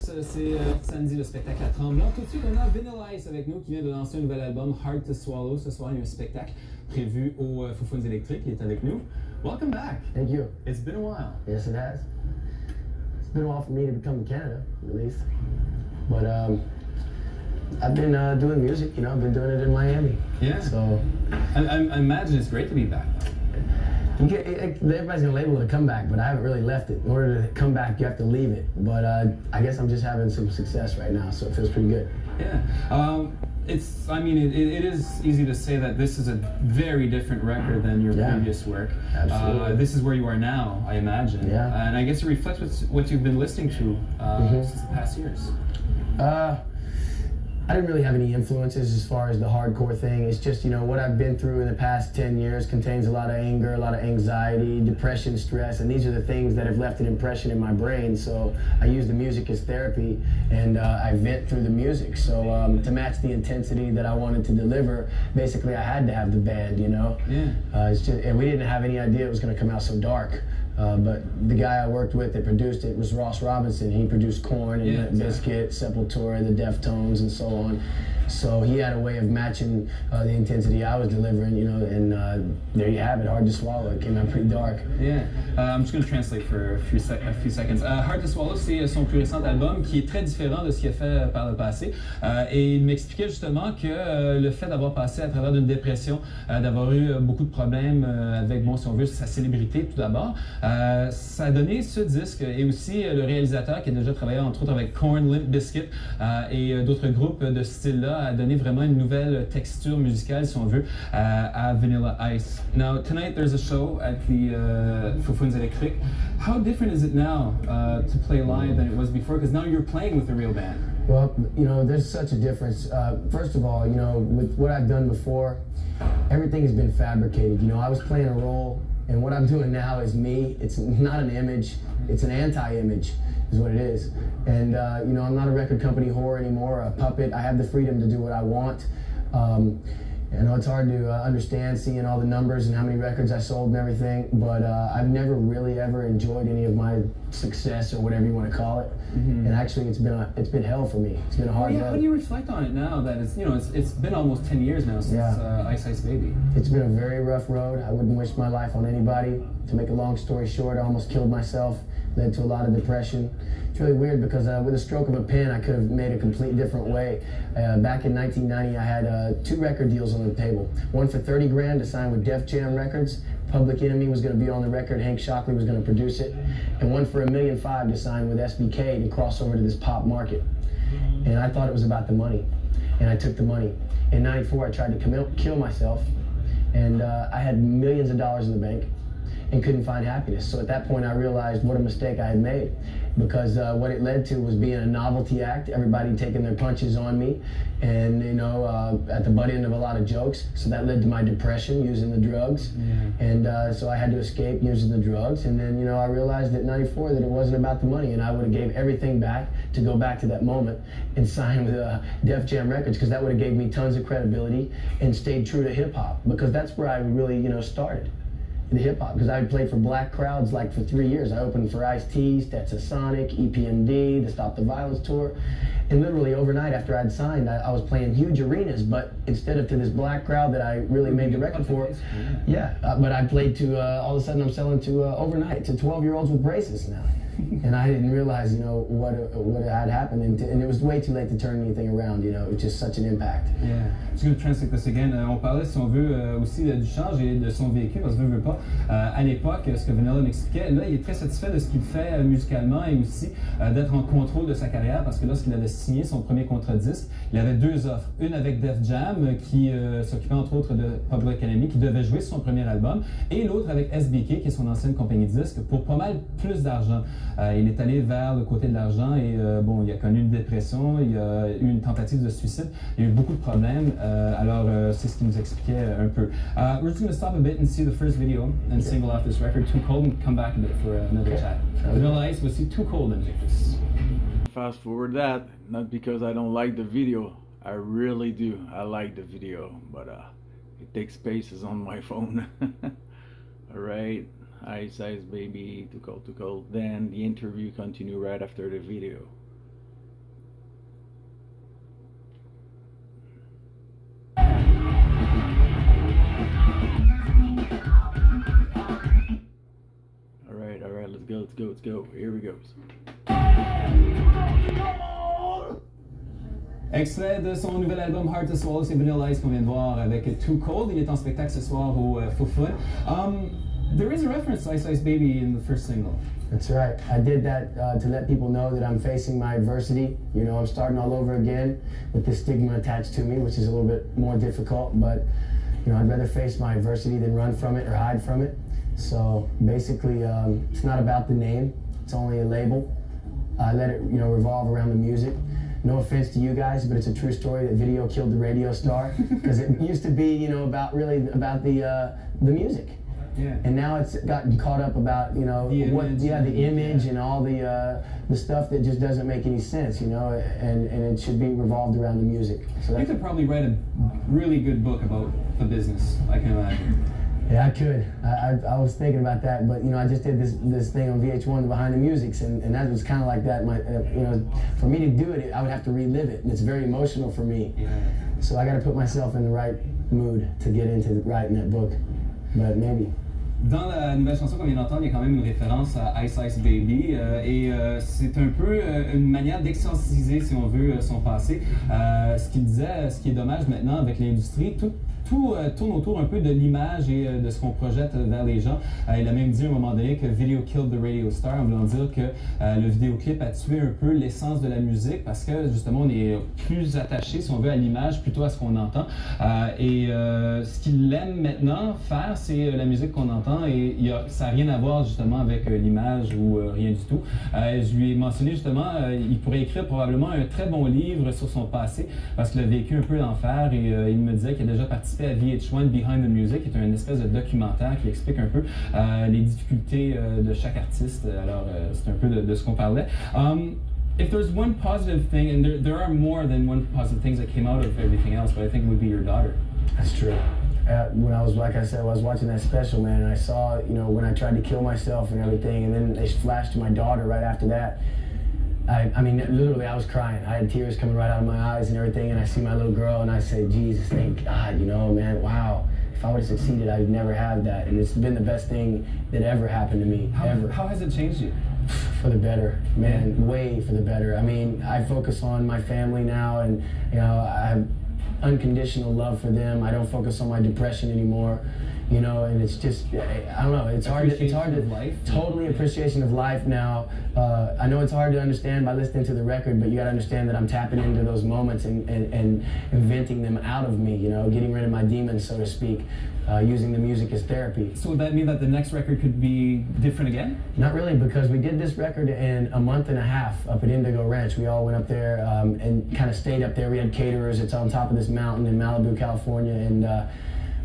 C'est samedi, le spectacle à Tremblant. Tout de suite, on a Vanilla Ice avec nous qui vient de lancer un nouvel album, Hard to Swallow. Ce soir, il y a un spectacle prévu au Foss Films électrique. Il est avec nous. Welcome back. Thank you. It's been a while. Yes, it has. It's been a while for me to come to Canada, at least. But I've been doing music, you know, I've been doing it in Miami. Yeah. So I imagine it's great to be back. Everybody's gonna label it a comeback, but I haven't really left it. In order to come back, you have to leave it. But I guess I'm just having some success right now, so it feels pretty good. Yeah. It is easy to say that this is a very different record than your previous work. Absolutely. This is where you are now, I imagine. Yeah. And I guess it reflects what you've been listening to since the past years. I didn't really have any influences as far as the hardcore thing. It's just, you know, what I've been through in the past 10 years contains a lot of anger, a lot of anxiety, depression, stress, and these are the things that have left an impression in my brain. So I use the music as therapy, and I vent through the music. So to match the intensity that I wanted to deliver, basically I had to have the band, you know? Yeah. And we didn't have any idea it was going to come out so dark. But the guy I worked with that produced it was Ross Robinson. He produced Korn and Limp Bizkit, Sepultura, the Deftones, and so on. So he had a way of matching the intensity I was delivering, you know, and there you have it, Hard to Swallow. It came out pretty dark. Yeah. I'm just going to translate for a few seconds. Hard to Swallow, c'est son plus récent album qui est très différent de ce qu'il a fait par le passé. Et il m'expliquait justement que le fait d'avoir passé à travers d'une dépression, d'avoir eu beaucoup de problèmes avec, bon, si on veut, sa célébrité tout d'abord, ça a donné ce disque. Et aussi le réalisateur qui a déjà travaillé entre autres avec Korn, Limp Bizkit et d'autres groupes de ce style-là, a donné vraiment une nouvelle texture musicale, si on veut, à Vanilla Ice. Now, tonight there's a show at the Foss Films Electric. How different is it now to play live than it was before? Because now you're playing with a real band. Well, you know, there's such a difference. First of all, you know, with what I've done before, everything has been fabricated. You know, I was playing a role, and what I'm doing now is me. It's not an image, it's an anti-image. Is what it is. And you know, I'm not a record company whore anymore, a puppet. I have the freedom to do what I want. I know it's hard to understand seeing all the numbers and how many records I sold and everything, but I've never really ever enjoyed any of my success or whatever you want to call it. And actually, it's been hell for me. It's been a hard road. How do you reflect on it now that it's been almost 10 years now since Ice Ice Baby? It's been a very rough road. I wouldn't wish my life on anybody. To make a long story short, I almost killed myself. Led to a lot of depression. It's really weird because with a stroke of a pen, I could have made a complete different way. Back in 1990, I had 2 record deals on the table. One for 30 grand to sign with Def Jam Records. Public Enemy was going to be on the record. Hank Shockley was going to produce it. And one for $1.5 million to sign with SBK to cross over to this pop market. And I thought it was about the money. And I took the money. In '94, I tried to kill myself. And I had millions of dollars in the bank and couldn't find happiness. So at that point I realized what a mistake I had made, because what it led to was being a novelty act, everybody taking their punches on me, and you know, at the butt end of a lot of jokes. So that led to my depression, using the drugs. And so I had to escape using the drugs, and then, you know, I realized at '94 that it wasn't about the money, and I would have gave everything back to go back to that moment and sign with Def Jam Records, because that would have gave me tons of credibility and stayed true to hip-hop, because that's where I really, you know, started. The hip hop, because I played for black crowds like for 3 years. I opened for Ice-T, Stetsasonic, EPMD, the Stop the Violence tour, and literally overnight after I'd signed, I was playing huge arenas, but instead of to this black crowd that I really made the record for, but I played to, all of a sudden I'm selling to overnight to 12-year-olds with braces now. And I didn't realize, you know, what had happened, and it was way too late to turn anything around, you know. It was just such an impact. Yeah. I'm just going to translate this again. On parlait, si on veut, aussi du change et de son vécu, parce que veut pas. À l'époque, ce que Vanilla m'expliquait, là, il est très satisfait de ce qu'il fait musicalement et aussi d'être en contrôle de sa carrière, parce que lorsqu'il avait signé son premier contrat disque, il avait 2 offres. Une avec Def Jam, qui s'occupait entre autres de Public Enemy, qui devait jouer sur son premier album, et l'autre avec SBK, qui est son ancienne compagnie de disques, pour pas mal plus d'argent. Il est allé vers le côté de l'argent et bon, il a connu une dépression, il a eu une tentative de suicide, il y a eu beaucoup de problèmes. Alors c'est ce qu'il nous expliquait un peu. We're just going to stop a bit and see the first video and single off this record, Too Cold, and come back a bit for another chat. Vanilla Ice, we'll see Too Cold and make this. Fast forward that, not because I don't like the video, I really do. I like the video, but it takes spaces on my phone. All right. Ice Ice Baby, Too Cold, Too Cold. Then the interview continue right after the video. go. Here we go. Extrait de son nouvel album Hard to Swallow, c'est Vanilla Ice qu'on vient de voir avec Too Cold. Il est en spectacle ce soir au Fofun. There is a reference to Ice Ice Baby in the first single. That's right. I did that to let people know that I'm facing my adversity. You know, I'm starting all over again with this stigma attached to me, which is a little bit more difficult. But, you know, I'd rather face my adversity than run from it or hide from it. So basically, it's not about the name. It's only a label. I let it, you know, revolve around the music. No offense to you guys, but it's a true story that video killed the radio star. Because it used to be, you know, about the music. Yeah. And now it's gotten caught up about, you know, the image and all the stuff that just doesn't make any sense, you know, and it should be revolved around the music. So you could probably write a really good book about the business, I can imagine. Yeah, I could. I was thinking about that, but you know, I just did this thing on VH1, Behind the Musics, and that was kind of like that. You know, for me to do it, I would have to relive it, and it's very emotional for me. Yeah. So I got to put myself in the right mood to get into writing that book, but maybe. Dans la nouvelle chanson qu'on vient d'entendre, il y a quand même une référence à Ice Ice Baby et c'est un peu une manière d'exorciser, si on veut, son passé. Ce qu'il disait, ce qui est dommage maintenant avec l'industrie, tout tourne autour un peu de l'image et de ce qu'on projette vers les gens. Il a même dit à un moment donné que Video killed the radio star, en voulant dire que le vidéoclip a tué un peu l'essence de la musique parce que justement on est plus attaché, si on veut, à l'image plutôt à ce qu'on entend. Et ce qu'il aime maintenant faire, c'est la musique qu'on entend et ça n'a rien à voir justement avec l'image ou rien du tout. Je lui ai mentionné justement, il pourrait écrire probablement un très bon livre sur son passé parce qu'il a vécu un peu l'enfer et il me disait qu'il a déjà participé à VH1 Behind the Music, qui est une espèce de documentaire qui explique un peu les difficultés de chaque artiste. Alors, c'est un peu de ce qu'on parlait. If there's one positive thing, and there are more than one positive things that came out of everything else, but I think it would be your daughter. That's true. When I was, like I said, I was watching that special, man, and I saw, you know, when I tried to kill myself and everything, and then they flashed to my daughter right after that. I mean, literally, I was crying. I had tears coming right out of my eyes and everything, and I see my little girl, and I say, Jesus, thank God, you know, man, wow. If I would have succeeded, I'd never have that, and it's been the best thing that ever happened to me, ever. How has it changed you? For the better, man, way for the better. I mean, I focus on my family now, and, you know, I have unconditional love for them. I don't focus on my depression anymore. You know, and it's just, I don't know, it's hard to life. Totally appreciation of life now. I know it's hard to understand by listening to the record, but you gotta understand that I'm tapping into those moments and venting them out of me, you know, getting rid of my demons, so to speak, using the music as therapy. So would that mean that the next record could be different again? Not really, because we did this record in a month and a half up at Indigo Ranch. We all went up there and kind of stayed up there. We had caterers. It's on top of this mountain in Malibu, California, and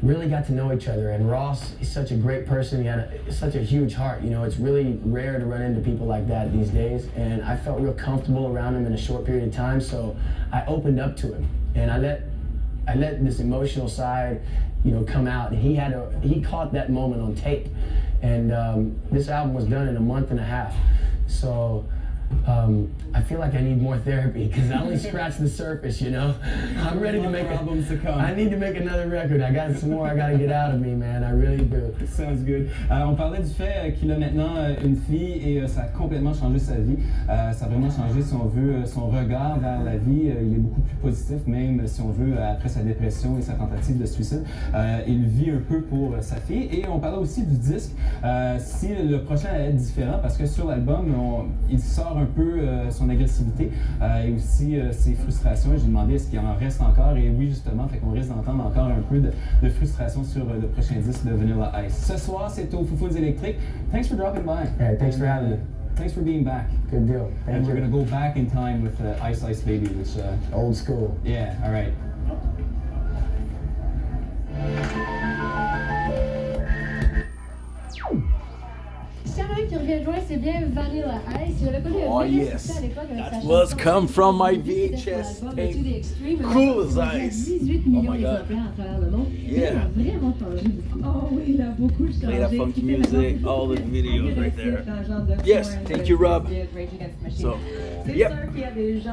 really got to know each other. And Ross is such a great person. He had such a huge heart. You know, it's really rare to run into people like that these days. And I felt real comfortable around him in a short period of time. So I opened up to him, and I let this emotional side, you know, come out. And he caught that moment on tape. And this album was done in a month and a half. So I feel like I need more therapy because I only scratched the surface, you know. I'm ready to make albums to come. I need to make another record. I got some more I got to get out of me, man. I really do. Sounds good. On parlait du fait qu'il a maintenant une fille et ça a complètement changé sa vie. Ça a vraiment changé, si on veut, son regard vers la vie. Il est beaucoup plus positif, même si on veut, après sa dépression et sa tentative de suicide. Il vit un peu pour sa fille. Et on parlait aussi du disque. Si le prochain allait être différent, parce que sur l'album, il sort un peu son agressivité et aussi ses frustrations. J'ai demandé est-ce qu'il en reste encore et oui justement, fait qu'on risque d'entendre encore un peu de frustration sur le prochain disque de Vanilla Ice. Ce soir, c'est au Foufounes électriques. Thanks for dropping by. Hey, thanks for having me. Thanks for being back. Good deal. And we're going to go back in time with Ice Ice Baby, which... Old school. Yeah, all right. Sarah qui rejoint, c'est bien Vanilla Ice. J'avais connu Oh yes, that was come from my VHS tape. Cool as ice. 18 Oh millions my God. d'exemplaires à travers le monde. Yeah. Il a vraiment changé beaucoup. Oh oui, il a beaucoup changé. Play that funky music, all the videos right there. Yes, thank you, Rob. So, C'est yep. sûr qu'il y a des gens